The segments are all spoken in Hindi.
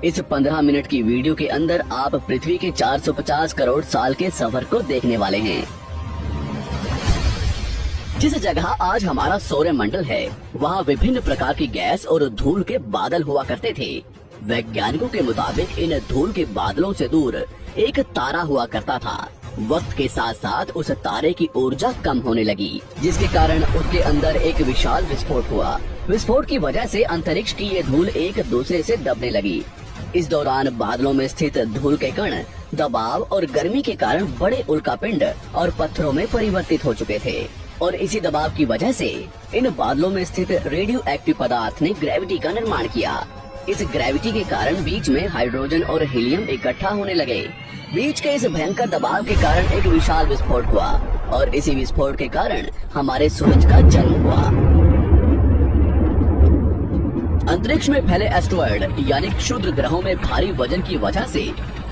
इस 15 मिनट की वीडियो के अंदर आप पृथ्वी के 450 करोड़ साल के सफर को देखने वाले हैं। जिस जगह आज हमारा सौरमंडल है, वहाँ विभिन्न प्रकार की गैस और धूल के बादल हुआ करते थे। वैज्ञानिकों के मुताबिक इन धूल के बादलों से दूर एक तारा हुआ करता था। वक्त के साथ साथ उस तारे की ऊर्जा कम होने लगी, जिसके कारण उसके अंदर एक विशाल विस्फोट हुआ। विस्फोट की वजह से अंतरिक्ष की ये धूल एक दूसरे से दबने लगी। इस दौरान बादलों में स्थित धूल के कण दबाव और गर्मी के कारण बड़े उल्कापिंड और पत्थरों में परिवर्तित हो चुके थे, और इसी दबाव की वजह से इन बादलों में स्थित रेडियो एक्टिव पदार्थ ने ग्रेविटी का निर्माण किया। इस ग्रेविटी के कारण बीच में हाइड्रोजन और हीलियम इकट्ठा होने लगे। बीच के इस भयंकर दबाव के कारण एक विशाल विस्फोट हुआ, और इसी विस्फोट के कारण हमारे सूरज का जन्म हुआ। अंतरिक्ष में फैले एस्टेरॉयड यानी क्षुद्र ग्रहों में भारी वजन की वजह से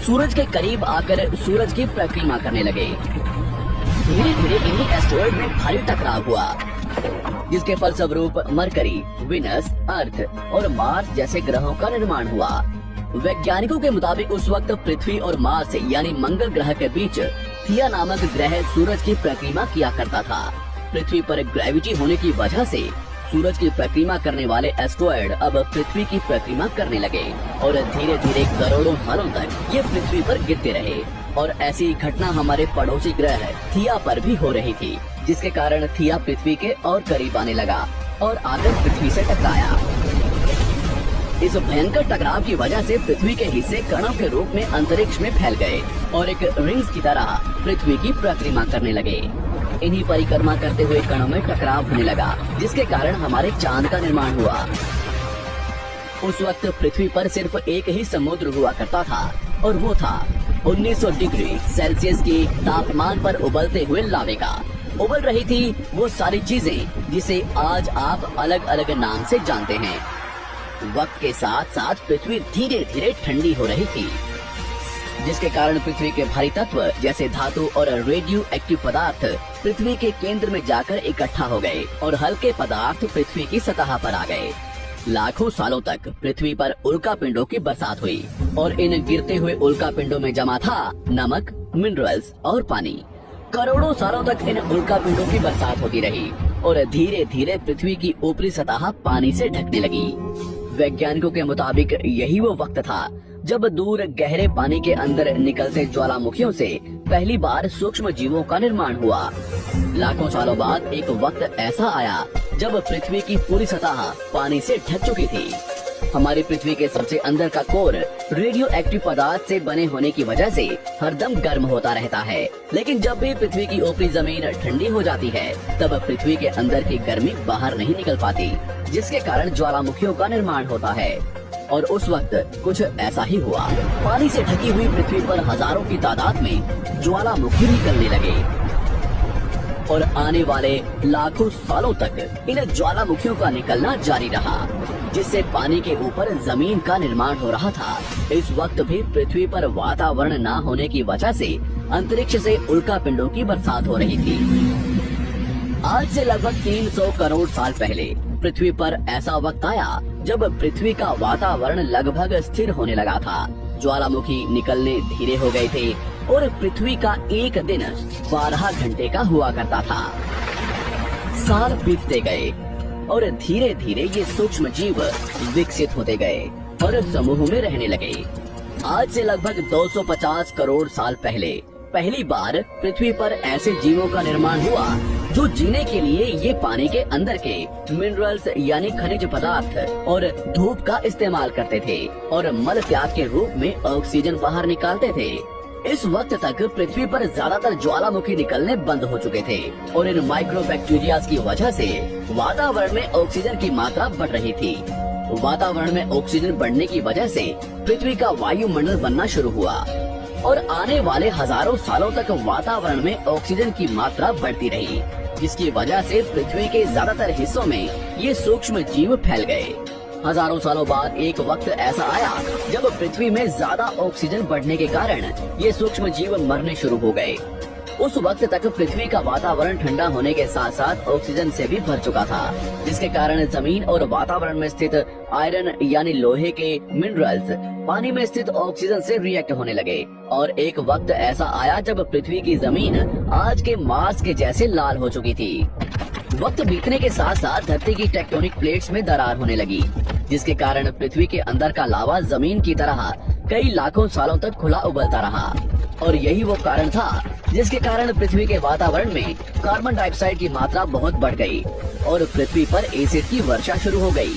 सूरज के करीब आकर सूरज की परिक्रमा करने लगे। धीरे धीरे इन्हीं एस्टेरॉयड में भारी टकराव हुआ, जिसके फलस्वरूप मरकरी, विनस, अर्थ और मार्स जैसे ग्रहों का निर्माण हुआ। वैज्ञानिकों के मुताबिक उस वक्त पृथ्वी और मार्स यानी मंगल ग्रह के बीच थिया नामक ग्रह सूरज की परिक्रमा किया करता था। पृथ्वी पर ग्रेविटी होने की वजह से सूरज की परिक्रमा करने वाले एस्टेरॉयड अब पृथ्वी की परिक्रमा करने लगे, और धीरे धीरे करोड़ों सालों तक ये पृथ्वी पर गिरते रहे। और ऐसी घटना हमारे पड़ोसी ग्रह थिया पर भी हो रही थी, जिसके कारण थिया पृथ्वी के और करीब आने लगा और आकर पृथ्वी से टकराया। इस भयंकर टकराव की वजह से पृथ्वी के हिस्से कणों के रूप में अंतरिक्ष में फैल गए और एक रिंग्स की तरह पृथ्वी की परिक्रमा करने लगे। इन्हीं परिक्रमा करते हुए कणों में टकराव होने लगा, जिसके कारण हमारे चांद का निर्माण हुआ। उस वक्त पृथ्वी पर सिर्फ एक ही समुद्र हुआ करता था, और वो था 1900 डिग्री सेल्सियस की तापमान पर उबलते हुए लावे का। उबल रही थी वो सारी चीजें जिसे आज आप अलग अलग नाम से जानते हैं। वक्त के साथ साथ पृथ्वी धीरे धीरे ठंडी हो रही थी, जिसके कारण पृथ्वी के भारी तत्व जैसे धातु और रेडियो एक्टिव पदार्थ पृथ्वी के केंद्र में जाकर इकट्ठा हो गए, और हल्के पदार्थ पृथ्वी की सतह पर आ गए। लाखों सालों तक पृथ्वी पर उल्कापिंडों की बरसात हुई, और इन गिरते हुए उल्कापिंडों में जमा था नमक, मिनरल्स और पानी। करोड़ों सालों तक इन उल्कापिंडों की बरसात होती रही, और धीरे धीरे पृथ्वी की ऊपरी सतह पानी से ढकने लगी। वैज्ञानिकों के मुताबिक यही वो वक्त था जब दूर गहरे पानी के अंदर निकलते ज्वालामुखियों से पहली बार सूक्ष्म जीवों का निर्माण हुआ। लाखों सालों बाद एक वक्त ऐसा आया जब पृथ्वी की पूरी सतह पानी से ढक चुकी थी। हमारी पृथ्वी के सबसे अंदर का कोर रेडियो एक्टिव पदार्थ से बने होने की वजह से हरदम गर्म होता रहता है, लेकिन जब भी पृथ्वी की ऊपरी जमीन ठंडी हो जाती है, तब पृथ्वी के अंदर की गर्मी बाहर नहीं निकल पाती, जिसके कारण ज्वालामुखियों का निर्माण होता है। और उस वक्त कुछ ऐसा ही हुआ। पानी से ढकी हुई पृथ्वी पर हजारों की तादाद में ज्वालामुखी निकलने लगे, और आने वाले लाखों सालों तक इन ज्वालामुखियों का निकलना जारी रहा, जिससे पानी के ऊपर जमीन का निर्माण हो रहा था। इस वक्त भी पृथ्वी पर वातावरण न होने की वजह से अंतरिक्ष से उल्कापिंडों की बरसात हो रही थी। आज से लगभग 300 करोड़ साल पहले पृथ्वी पर ऐसा वक्त आया जब पृथ्वी का वातावरण लगभग स्थिर होने लगा था। ज्वालामुखी निकलने धीरे हो गए थे, और पृथ्वी का एक दिन 12 घंटे का हुआ करता था। साल बीतते गए, और धीरे धीरे ये सूक्ष्म जीव विकसित होते गए और समूह में रहने लगे। आज से लगभग 250 करोड़ साल पहले पहली बार पृथ्वी पर ऐसे जीवों का निर्माण हुआ जो जीने के लिए ये पानी के अंदर के मिनरल्स यानी खनिज पदार्थ और धूप का इस्तेमाल करते थे, और मल त्याग के रूप में ऑक्सीजन बाहर निकालते थे। इस वक्त तक पृथ्वी पर ज्यादातर ज्वालामुखी निकलने बंद हो चुके थे, और इन माइक्रोबैक्टीरिया की वजह से वातावरण में ऑक्सीजन की मात्रा बढ़ रही थी। वातावरण में ऑक्सीजन बढ़ने की वजह से पृथ्वी का वायुमंडल बनना शुरू हुआ, और आने वाले हजारों सालों तक वातावरण में ऑक्सीजन की मात्रा बढ़ती रही, जिसकी वजह से पृथ्वी के ज्यादातर हिस्सों में ये सूक्ष्म जीव फैल गए। हजारों सालों बाद एक वक्त ऐसा आया जब पृथ्वी में ज्यादा ऑक्सीजन बढ़ने के कारण ये सूक्ष्म जीव मरने शुरू हो गए। उस वक्त तक पृथ्वी का वातावरण ठंडा होने के साथ साथ ऑक्सीजन से भी भर चुका था, जिसके कारण जमीन और वातावरण में स्थित आयरन यानी लोहे के मिनरल्स पानी में स्थित ऑक्सीजन से रिएक्ट होने लगे। और एक वक्त ऐसा आया जब पृथ्वी की जमीन आज के मार्स के जैसे लाल हो चुकी थी। वक्त बीतने के साथ साथ धरती की टेक्टोनिक प्लेट्स में दरार होने लगी, जिसके कारण पृथ्वी के अंदर का लावा जमीन की तरह कई लाखों सालों तक खुला उबलता रहा। और यही वो कारण था जिसके कारण पृथ्वी के वातावरण में कार्बन डाइऑक्साइड की मात्रा बहुत बढ़ गई और पृथ्वी पर एसिड की वर्षा शुरू हो गई।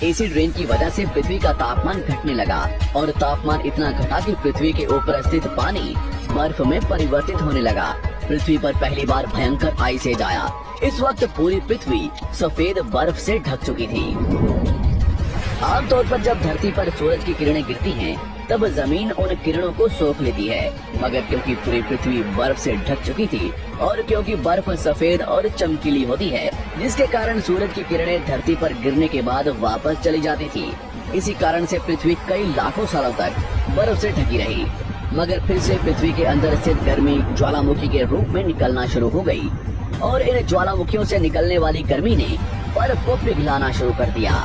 एसिड रेन की वजह से पृथ्वी का तापमान घटने लगा और तापमान इतना घटा कि पृथ्वी के ऊपर स्थित पानी बर्फ में परिवर्तित होने लगा। पृथ्वी पर पहली बार भयंकर आइस एज आया। इस वक्त पूरी पृथ्वी सफेद बर्फ से ढक चुकी थी। आमतौर पर जब धरती पर सूरज की किरणें गिरती हैं, तब जमीन उन किरणों को सोख लेती है, मगर क्योंकि पूरी पृथ्वी बर्फ से ढक चुकी थी और क्योंकि बर्फ सफेद और चमकीली होती है, जिसके कारण सूरज की किरणें धरती पर गिरने के बाद वापस चली जाती थी। इसी कारण से पृथ्वी कई लाखों सालों तक बर्फ से ढकी रही, मगर फिर से पृथ्वी के अंदर स्थित गर्मी ज्वालामुखी के रूप में निकलना शुरू हो गई और इन ज्वालामुखियों से निकलने वाली गर्मी ने बर्फ को पिघलाना शुरू कर दिया।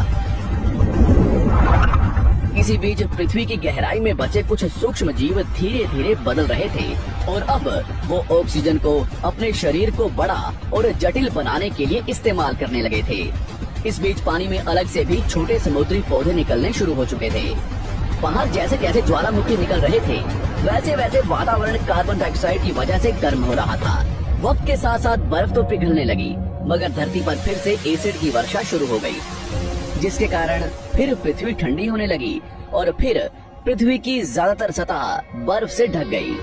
इसी बीच पृथ्वी की गहराई में बचे कुछ सूक्ष्म जीव धीरे धीरे बदल रहे थे और अब वो ऑक्सीजन को अपने शरीर को बड़ा और जटिल बनाने के लिए इस्तेमाल करने लगे थे। इस बीच पानी में अलग से भी छोटे समुद्री पौधे निकलने शुरू हो चुके थे। बाहर जैसे जैसे ज्वालामुखी निकल रहे थे, वैसे वैसे वातावरण कार्बन डाइऑक्साइड की वजह से गर्म हो रहा था। वक्त के साथ साथ बर्फ तो पिघलने लगी, मगर धरती पर फिर से एसिड की वर्षा शुरू हो गई, जिसके कारण फिर पृथ्वी ठंडी होने लगी और फिर पृथ्वी की ज्यादातर सतह बर्फ से ढक गई।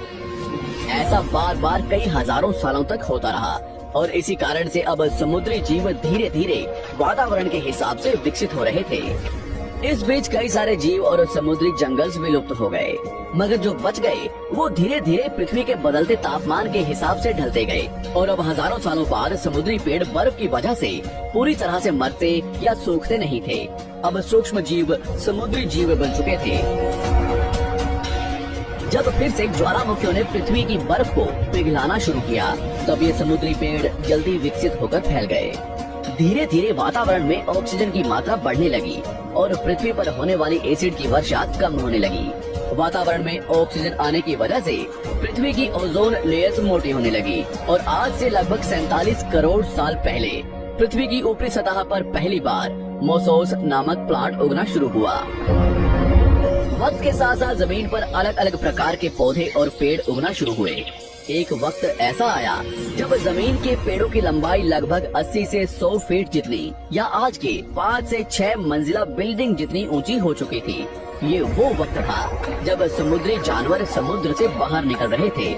ऐसा बार बार कई हजारों सालों तक होता रहा और इसी कारण से अब समुद्री जीव धीरे धीरे वातावरण के हिसाब से विकसित हो रहे थे। इस बीच कई सारे जीव और समुद्री जंगल विलुप्त हो गए, मगर जो बच गए वो धीरे धीरे पृथ्वी के बदलते तापमान के हिसाब से ढलते गए और अब हजारों सालों बाद समुद्री पेड़ बर्फ की वजह से पूरी तरह से मरते या सूखते नहीं थे। अब सूक्ष्म जीव समुद्री जीव बन चुके थे। जब फिर से ज्वालामुखियों ने पृथ्वी की बर्फ को पिघलाना शुरू किया, तब ये समुद्री पेड़ जल्दी विकसित होकर फैल गए। धीरे धीरे वातावरण में ऑक्सीजन की मात्रा बढ़ने लगी और पृथ्वी पर होने वाली एसिड की वर्षा कम होने लगी। वातावरण में ऑक्सीजन आने की वजह से पृथ्वी की ओजोन लेयर्स मोटी होने लगी और आज से लगभग 47 करोड़ साल पहले पृथ्वी की ऊपरी सतह पर पहली बार मोसोस नामक प्लांट उगना शुरू हुआ। वक्त के साथ साथ जमीन पर अलग अलग प्रकार के पौधे और पेड़ उगना शुरू हुए। एक वक्त ऐसा आया जब जमीन के पेड़ों की लंबाई लगभग 80 से 100 फीट जितनी या आज के 5 से 6 मंजिला बिल्डिंग जितनी ऊंची हो चुकी थी। ये वो वक्त था जब समुद्री जानवर समुद्र से बाहर निकल रहे थे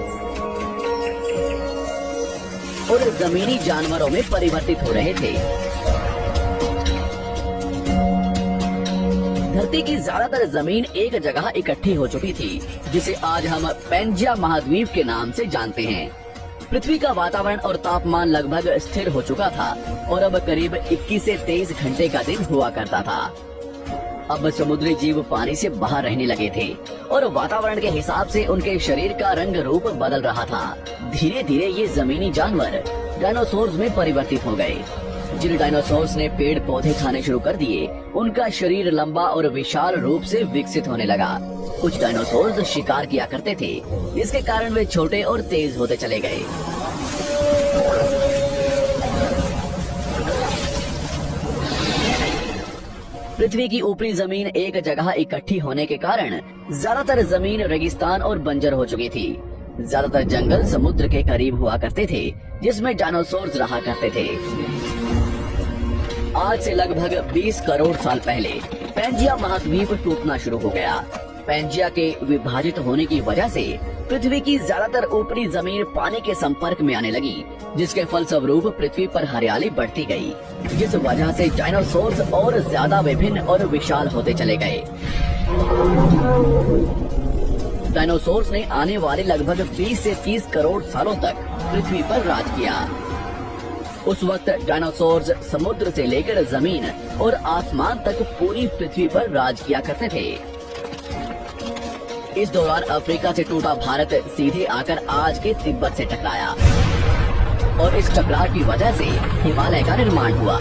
और जमीनी जानवरों में परिवर्तित हो रहे थे। धरती की ज्यादातर जमीन एक जगह इकट्ठी हो चुकी थी, जिसे आज हम पैंजिया महाद्वीप के नाम से जानते हैं। पृथ्वी का वातावरण और तापमान लगभग स्थिर हो चुका था और अब करीब 21 से 23 घंटे का दिन हुआ करता था। अब समुद्री जीव पानी से बाहर रहने लगे थे और वातावरण के हिसाब से उनके शरीर का रंग रूप बदल रहा था। धीरे धीरे ये जमीनी जानवर डायनासोर्स में परिवर्तित हो गए। जिन डायनासोर्स ने पेड़ पौधे खाने शुरू कर दिए, उनका शरीर लंबा और विशाल रूप से विकसित होने लगा। कुछ डायनासोर्स शिकार किया करते थे, जिसके कारण वे छोटे और तेज होते चले गए। पृथ्वी की ऊपरी जमीन एक जगह इकट्ठी होने के कारण ज्यादातर जमीन रेगिस्तान और बंजर हो चुकी थी। ज्यादातर जंगल समुद्र के करीब हुआ करते थे, जिसमें डायनासोर्स रहा करते थे। आज से लगभग 20 करोड़ साल पहले पैंजिया महाद्वीप टूटना शुरू हो गया। पैंजिया के विभाजित होने की वजह से पृथ्वी की ज्यादातर ऊपरी जमीन पानी के संपर्क में आने लगी, जिसके फलस्वरूप पृथ्वी पर हरियाली बढ़ती गई, जिस वजह से डायनासोर्स और ज्यादा विभिन्न और विशाल होते चले गए। डायनासोर्स ने आने वाले लगभग 20 से 30 करोड़ सालों तक पृथ्वी पर राज किया। उस वक्त डायनासोर्स समुद्र से लेकर जमीन और आसमान तक पूरी पृथ्वी पर राज किया करते थे। इस दौरान अफ्रीका से टूटा भारत सीधे आकर आज के तिब्बत से टकराया और इस टकराव की वजह से हिमालय का निर्माण हुआ।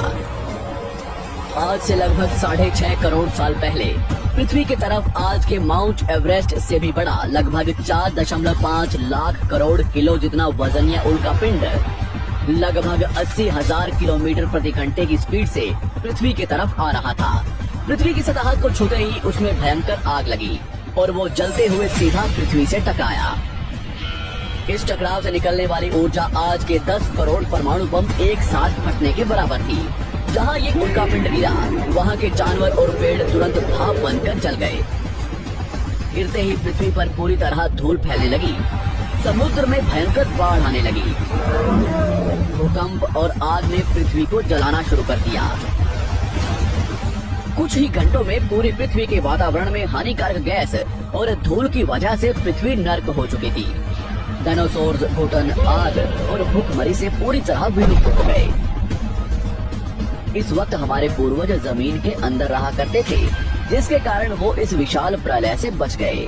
आज से लगभग 6.5 करोड़ साल पहले पृथ्वी की तरफ आज के माउंट एवरेस्ट से भी बड़ा लगभग 4.5 लाख करोड़ किलो जितना वजनिया उल्का पिंड लगभग 80,000 किलोमीटर प्रति घंटे की स्पीड से पृथ्वी की तरफ आ रहा था। पृथ्वी की सतह को छूते ही उसमें भयंकर आग लगी और वो जलते हुए सीधा पृथ्वी से टकराया। इस टकराव से निकलने वाली ऊर्जा आज के 10 करोड़ परमाणु बम एक साथ फटने के बराबर थी। जहां ये उल्का पिंड गिरा, वहां के जानवर और पेड़ तुरंत भाप बनकर जल गए। गिरते ही पृथ्वी पर पूरी तरह धूल फैलने लगी। समुद्र में भयंकर बाढ़ आने लगी। भूकंप और आग ने पृथ्वी को जलाना शुरू कर दिया। कुछ ही घंटों में पूरी पृथ्वी के वातावरण में हानिकारक गैस और धूल की वजह से पृथ्वी नर्क हो चुकी थी। डायनासोर्स, घुटन, आग और भूखमरी से पूरी तरह विलुप्त हो गए। इस वक्त हमारे पूर्वज जमीन के अंदर रहा करते थे, जिसके कारण वो इस विशाल प्रलय से बच गए।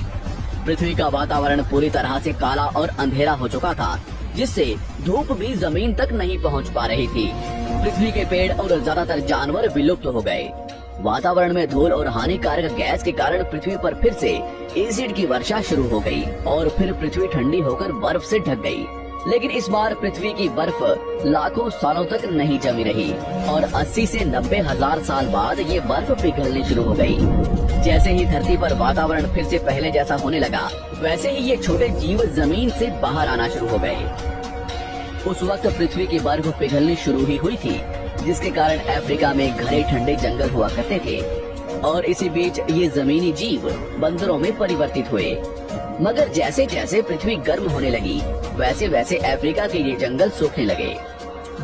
पृथ्वी का वातावरण पूरी तरह से काला और अंधेरा हो चुका था, जिससे धूप भी जमीन तक नहीं पहुंच पा रही थी। पृथ्वी के पेड़ और ज्यादातर जानवर विलुप्त हो गए। वातावरण में धूल और हानिकारक गैस के कारण पृथ्वी पर फिर से एसिड की वर्षा शुरू हो गई और फिर पृथ्वी ठंडी होकर बर्फ से ढक गई। लेकिन इस बार पृथ्वी की बर्फ लाखों सालों तक नहीं जमी रही और 80 से 90 हजार साल बाद ये बर्फ पिघलनी शुरू हो गई। जैसे ही धरती पर वातावरण फिर से पहले जैसा होने लगा, वैसे ही ये छोटे जीव जमीन से बाहर आना शुरू हो गए। उस वक्त पृथ्वी की बर्फ पिघलनी शुरू ही हुई थी, जिसके कारण अफ्रीका में घने ठंडे जंगल हुआ करते थे और इसी बीच ये जमीनी जीव बंदरों में परिवर्तित हुए। मगर जैसे जैसे पृथ्वी गर्म होने लगी, वैसे वैसे अफ्रीका के ये जंगल सूखने लगे।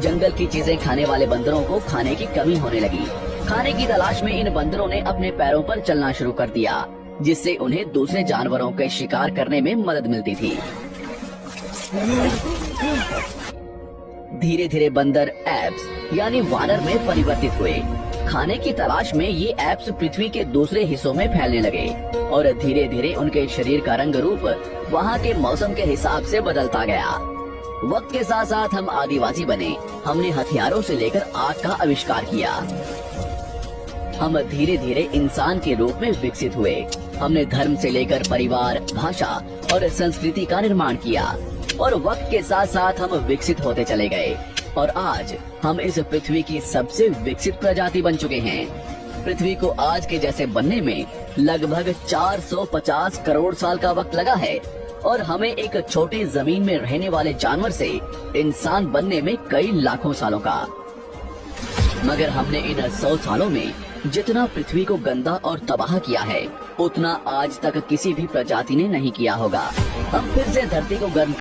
जंगल की चीजें खाने वाले बंदरों को खाने की कमी होने लगी। खाने की तलाश में इन बंदरों ने अपने पैरों पर चलना शुरू कर दिया, जिससे उन्हें दूसरे जानवरों के शिकार करने में मदद मिलती थी। धीरे धीरे बंदर एप्स यानी वानर में परिवर्तित हुए। खाने की तलाश में ये एप्स पृथ्वी के दूसरे हिस्सों में फैलने लगे और धीरे धीरे उनके शरीर का रंग रूप वहाँ के मौसम के हिसाब से बदलता गया। वक्त के साथ साथ हम आदिवासी बने। हमने हथियारों से लेकर आग का आविष्कार किया। हम धीरे धीरे इंसान के रूप में विकसित हुए। हमने धर्म से लेकर परिवार, भाषा और संस्कृति का निर्माण किया और वक्त के साथ साथ हम विकसित होते चले गए और आज हम इस पृथ्वी की सबसे विकसित प्रजाति बन चुके हैं। पृथ्वी को आज के जैसे बनने में लगभग 450 करोड़ साल का वक्त लगा है और हमें एक छोटी जमीन में रहने वाले जानवर से इंसान बनने में कई लाखों सालों का। मगर हमने इन 100 सालों में जितना पृथ्वी को गंदा और तबाह किया है, उतना आज तक किसी भी प्रजाति ने नहीं किया होगा। हम फिर से धरती को गर्म